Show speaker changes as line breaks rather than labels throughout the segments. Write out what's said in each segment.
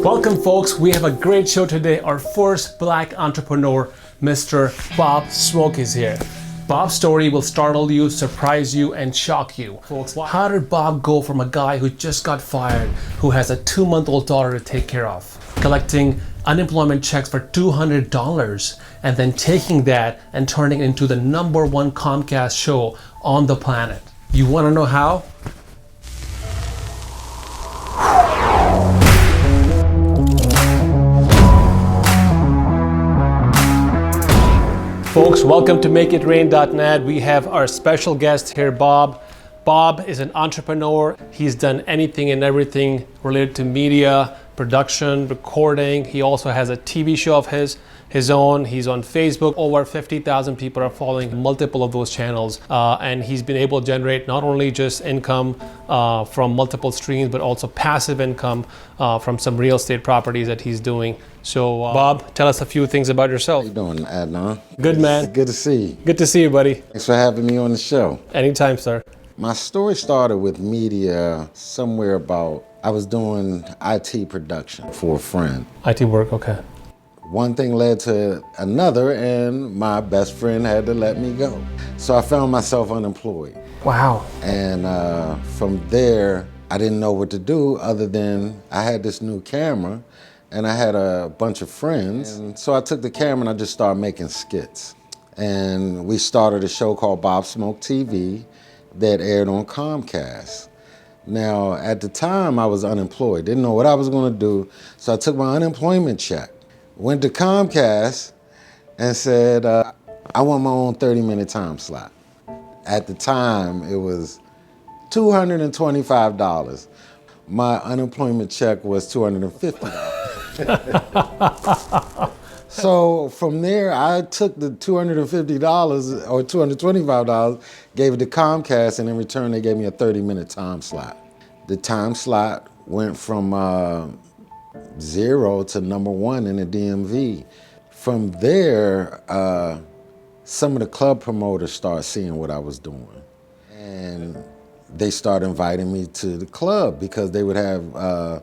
Welcome, folks. We have a great show today. Our first black entrepreneur, Mr. Bob Smoke, is here. Bob's story will startle you, surprise you, and shock you. Folks, how did Bob go from a guy who just got fired, who has a 2-month-old daughter to take care of, collecting unemployment checks for $200, and then taking that and turning it into the #1 ComCast show on the planet? You want to know how? Folks, welcome to MakeItRain.net. We have our special guest here, Bob. Bob is an entrepreneur. He's done anything and everything related to media, production, recording. He also has a TV show of his own. He's on Facebook. Over 50,000 people are following multiple of those channels. And he's been able to generate not only just income from multiple streams, but also passive income from some real estate properties that he's doing. So, Bob, tell us a few things about yourself.
How you doing, Adnan?
Good, man.
Good to see you.
Good to see you, buddy.
Thanks for having me on the show.
Anytime, sir.
My story started with media somewhere about, I was doing IT production for a friend.
IT work, okay.
One thing led to another, and my best friend had to let me go. So I found myself unemployed.
Wow.
And from there, I didn't know what to do other than I had this new camera and I had a bunch of friends. And so I took the camera and I just started making skits. And we started a show called Bob Smoke TV that aired on ComCast. Now, at the time, I was unemployed, didn't know what I was gonna do, so I took my unemployment check, went to ComCast and said, I want my own 30-minute time slot. At the time, it was $225. My unemployment check was $250. So from there, I took the $250 or $225, gave it to ComCast, and in return, they gave me a 30-minute time slot. The time slot went from 0 to #1 in the DMV. From there, some of the club promoters started seeing what I was doing. And they started inviting me to the club because they would have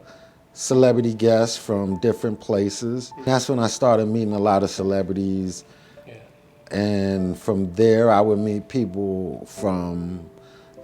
celebrity guests from different places. That's when I started meeting a lot of celebrities. Yeah. And from there, I would meet people from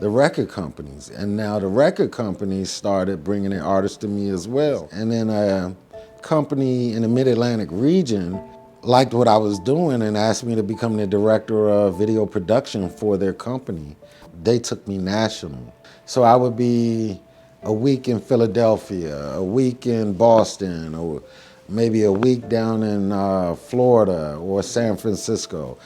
the record companies. And now the record companies started bringing in artists to me as well. And then a company in the Mid-Atlantic region liked what I was doing and asked me to become the director of video production for their company. They took me national. So I would be a week in Philadelphia, a week in Boston, or maybe a week down in Florida or San Francisco.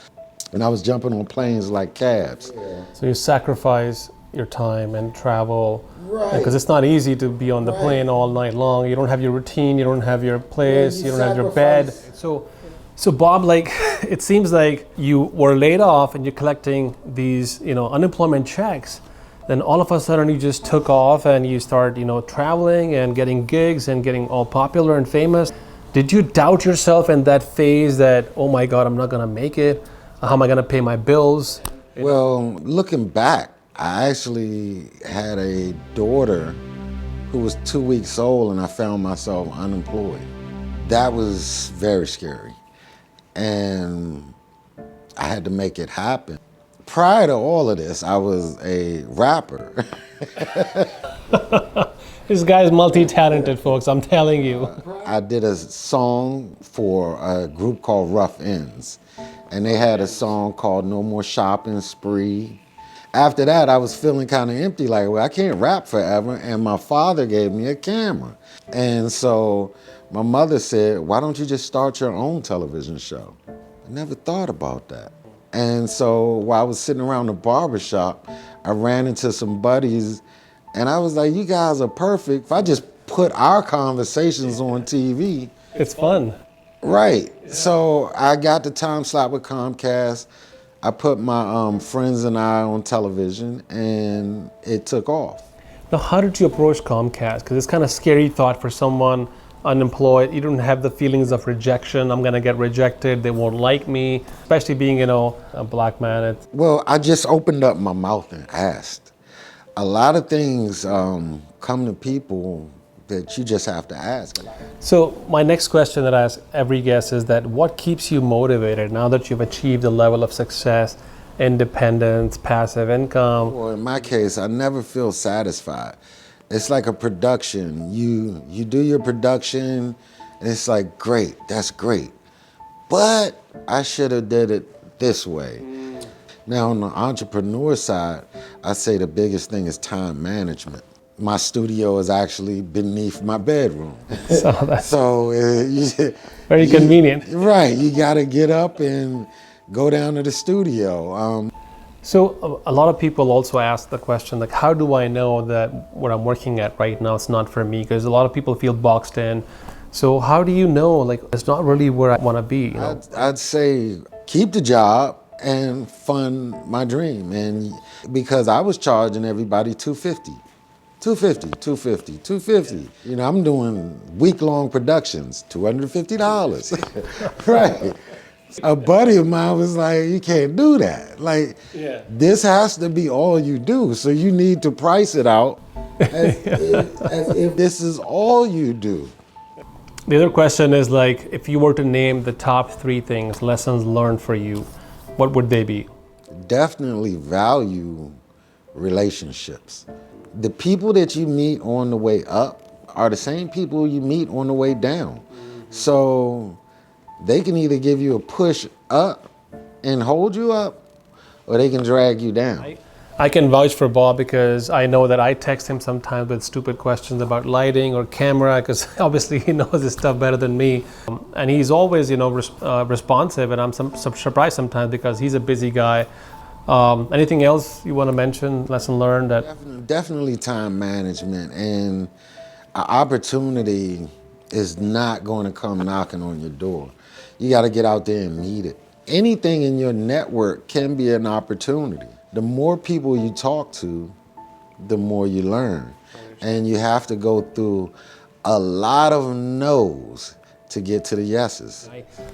And I was jumping on planes like cabs. Yeah.
So you sacrifice your time and travel.
Right.
Because it's not easy to be on the plane all night long. You don't have your routine, you don't have your place, you don't have your bed. So Bob, like, it seems like you were laid off and you're collecting these, unemployment checks. Then all of a sudden you just took off and you start, traveling and getting gigs and getting all popular and famous. Did you doubt yourself in that phase that, oh my God, I'm not gonna make it? How am I gonna pay my bills?
Well, looking back, I actually had a daughter who was 2 weeks old and I found myself unemployed. That was very scary. And I had to make it happen. Prior to all of this, I was a rapper.
This guy's multi-talented, folks, I'm telling you.
I did a song for a group called Rough Ends, and they had a song called No More Shopping Spree. After that, I was feeling kind of empty, like, well, I can't rap forever, and my father gave me a camera. And so my mother said, why don't you just start your own television show? I never thought about that. And so while I was sitting around the barbershop, I ran into some buddies and I was like, you guys are perfect. If I just put our conversations on TV.
It's fun.
Right. Yeah. So I got the time slot with ComCast. I put my friends and I on television and it took off.
Now, how did you approach ComCast? Because it's kind of scary thought for someone unemployed. You don't have the feelings of rejection. I'm gonna get rejected. They won't like me, especially being, a black man.
Well, I just opened up my mouth and asked. A lot of things come to people but you just have to ask.
So my next question that I ask every guest is that what keeps you motivated now that you've achieved a level of success, independence, passive income?
Well, in my case, I never feel satisfied. It's like a production. You do your production, and it's like, great, that's great. But I should have did it this way. Now, on the entrepreneur side, I say the biggest thing is time management. My studio is actually beneath my bedroom. So
Very convenient.
Right, you gotta get up and go down to the studio.
So a lot of people also ask the question, like, how do I know that what I'm working at right now is not for me? Because a lot of people feel boxed in. So how do you know, like, it's not really where I want to be? You know?
I'd say keep the job and fund my dream. And because I was charging everybody $250. You know, I'm doing week-long productions, $250. Right. A buddy of mine was like, you can't do that. Like, this has to be all you do. So you need to price it out as if this is all you do.
The other question is, like, if you were to name the top 3 things, lessons learned for you, what would they be?
Definitely value relationships. The people that you meet on the way up are the same people you meet on the way down. So they can either give you a push up and hold you up, or they can drag you down.
I can vouch for Bob because I know that I text him sometimes with stupid questions about lighting or camera, because obviously he knows his stuff better than me. And he's always, you know, responsive, and I'm surprised sometimes because he's a busy guy. Anything else you want to mention, lesson learned?
Definitely time management, and an opportunity is not going to come knocking on your door. You got to get out there and meet it. Anything in your network can be an opportunity. The more people you talk to, the more you learn. And you have to go through a lot of no's to get to the yeses.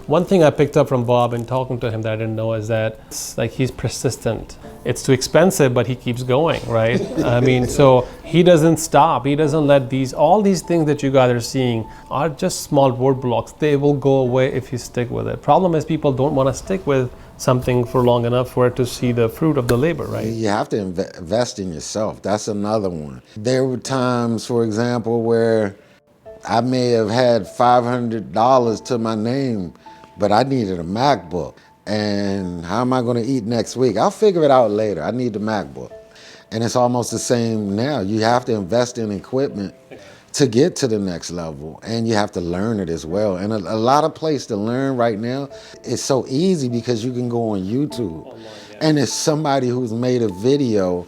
One thing I picked up from Bob in talking to him that I didn't know is that it's like he's persistent. It's too expensive, but he keeps going, right? I mean, so he doesn't stop. He doesn't let all these things that you guys are seeing are just small roadblocks. They will go away if you stick with it. Problem is people don't want to stick with something for long enough for it to see the fruit of the labor, right?
You have to invest in yourself. That's another one. There were times, for example, where I may have had $500 to my name, but I needed a MacBook. And how am I going to eat next week? I'll figure it out later. I need the MacBook. And it's almost the same now. You have to invest in equipment to get to the next level, and you have to learn it as well. And a lot of place to learn right now, it's so easy because you can go on YouTube, and it's somebody who's made a video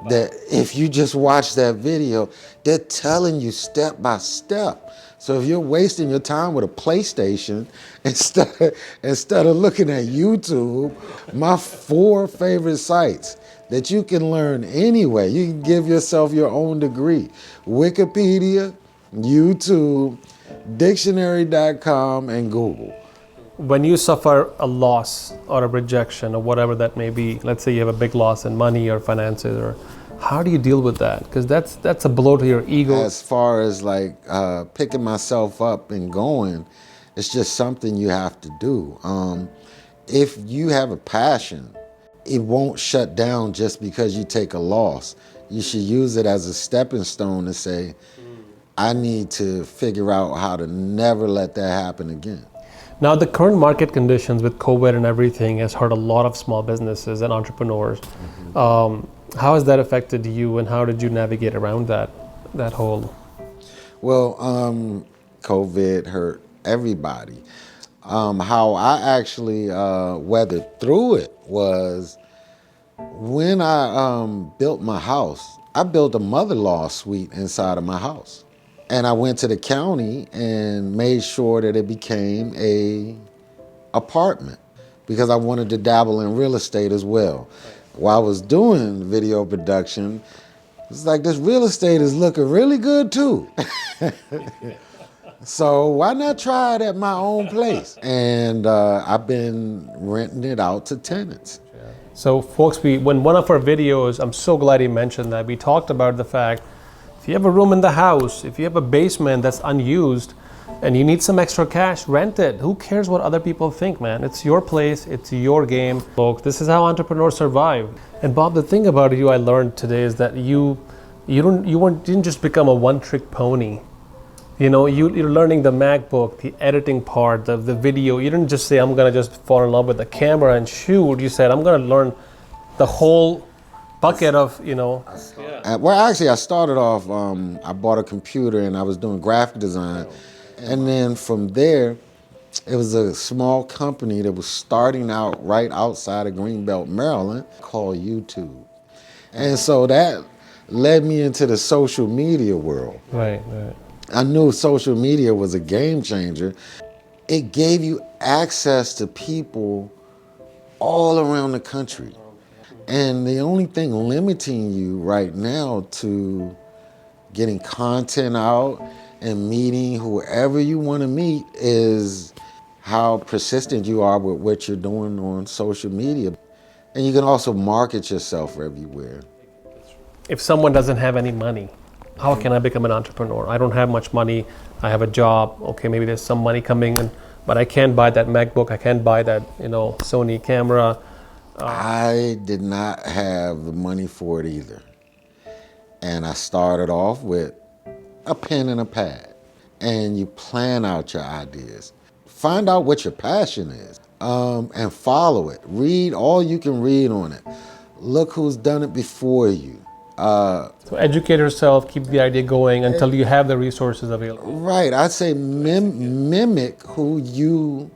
that if you just watch that video, they're telling you step by step. So if you're wasting your time with a PlayStation instead of looking at YouTube, my 4 favorite sites that you can learn anyway. You can give yourself your own degree. Wikipedia, YouTube, dictionary.com, and Google.
When you suffer a loss or a rejection or whatever that may be, let's say you have a big loss in money or finances, or how do you deal with that? Because that's a blow to your ego.
As far as like picking myself up and going, it's just something you have to do. If you have a passion, it won't shut down just because you take a loss. You should use it as a stepping stone to say, I need to figure out how to never let that happen again.
Now, the current market conditions with COVID and everything has hurt a lot of small businesses and entrepreneurs. How has that affected you, and how did you navigate around that whole?
Well, COVID hurt everybody. How I actually weathered through it was when I built my house, I built a mother-in-law suite inside of my house. And I went to the county and made sure that it became a apartment because I wanted to dabble in real estate as well. While I was doing video production, it's like this real estate is looking really good too. So why not try it at my own place? And I've been renting it out to tenants.
So folks, when one of our videos, I'm so glad he mentioned that, we talked about the fact if If you have a room in the house, if you have a basement that's unused and you need some extra cash, rent it. Who cares what other people think, man? It's your place, it's your game. Folks, this is how entrepreneurs survive. And Bob, the thing about you I learned today is that you didn't just become a one-trick pony. You know, you're learning the MacBook, the editing part, the video. You didn't just say, I'm gonna just fall in love with the camera and shoot. You said, I'm gonna learn the whole bucket of, you know.
Well, actually, I started off, I bought a computer and I was doing graphic design. And then from there, it was a small company that was starting out right outside of Greenbelt, Maryland, called YouTube. And so that led me into the social media world.
Right.
I knew social media was a game changer. It gave you access to people all around the country. And the only thing limiting you right now to getting content out and meeting whoever you want to meet is how persistent you are with what you're doing on social media. And you can also market yourself everywhere.
If someone doesn't have any money, how can I become an entrepreneur? I don't have much money. I have a job. Okay, maybe there's some money coming in, but I can't buy that MacBook. I can't buy that, Sony camera.
I did not have the money for it either. And I started off with a pen and a pad. And you plan out your ideas. Find out what your passion is and follow it. Read all you can read on it. Look who's done it before you.
So educate yourself, keep the idea going until you have the resources available.
Right, I'd say mimic who you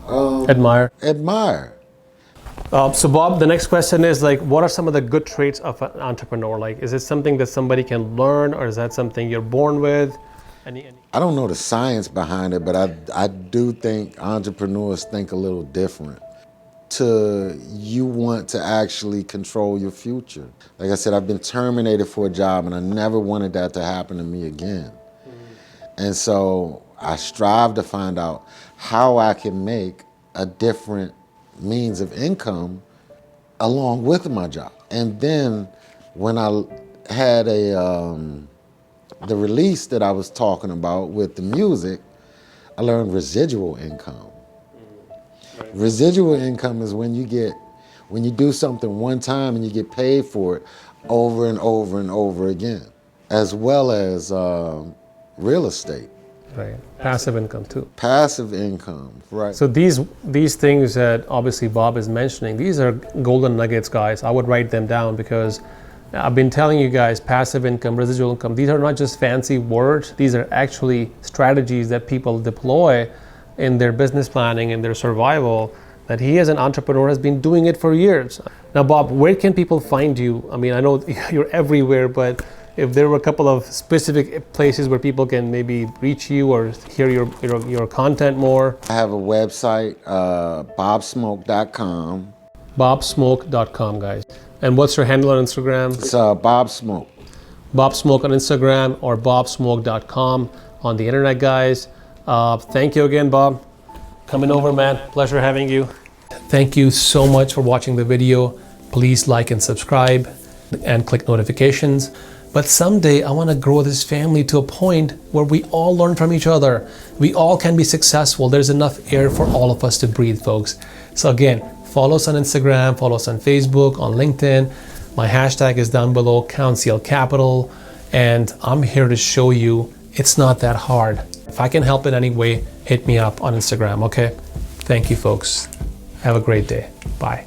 Admire.
So
Bob, the next question is what are some of the good traits of an entrepreneur? Is it something that somebody can learn, or is that something you're born with?
I don't know the science behind it, but I do think entrepreneurs think a little different. You want to actually control your future. Like I said, I've been terminated for a job and I never wanted that to happen to me again. And so I strive to find out how I can make a different means of income along with my job. And then when I had the release that I was talking about with the music, I learned residual income. Right. Residual income is when you do something one time and you get paid for it over and over and over again, as well as real estate.
Right. Passive income too.
Passive income, right.
So these things that obviously Bob is mentioning, these are golden nuggets, guys. I would write them down because I've been telling you guys, passive income, residual income, these are not just fancy words. These are actually strategies that people deploy in their business planning and their survival, that he as an entrepreneur has been doing it for years. Now, Bob, where can people find you? I mean, I know you're everywhere, but if there were a couple of specific places where people can maybe reach you or hear your content more.
I have a website, bobsmoke.com.
Bobsmoke.com, guys. And what's your handle on Instagram?
It's Bob Smoke.
Bob Smoke on Instagram or bobsmoke.com on the internet, guys. Thank you again, Bob. Coming over, man. Pleasure having you. Thank you so much for watching the video. Please like and subscribe and click notifications. But someday I want to grow this family to a point where we all learn from each other. We all can be successful. There's enough air for all of us to breathe, folks. So again, follow us on Instagram, follow us on Facebook, on LinkedIn. My hashtag is down below, Council Capital. And I'm here to show you it's not that hard. If I can help in any way, hit me up on Instagram, okay? Thank you, folks. Have a great day. Bye.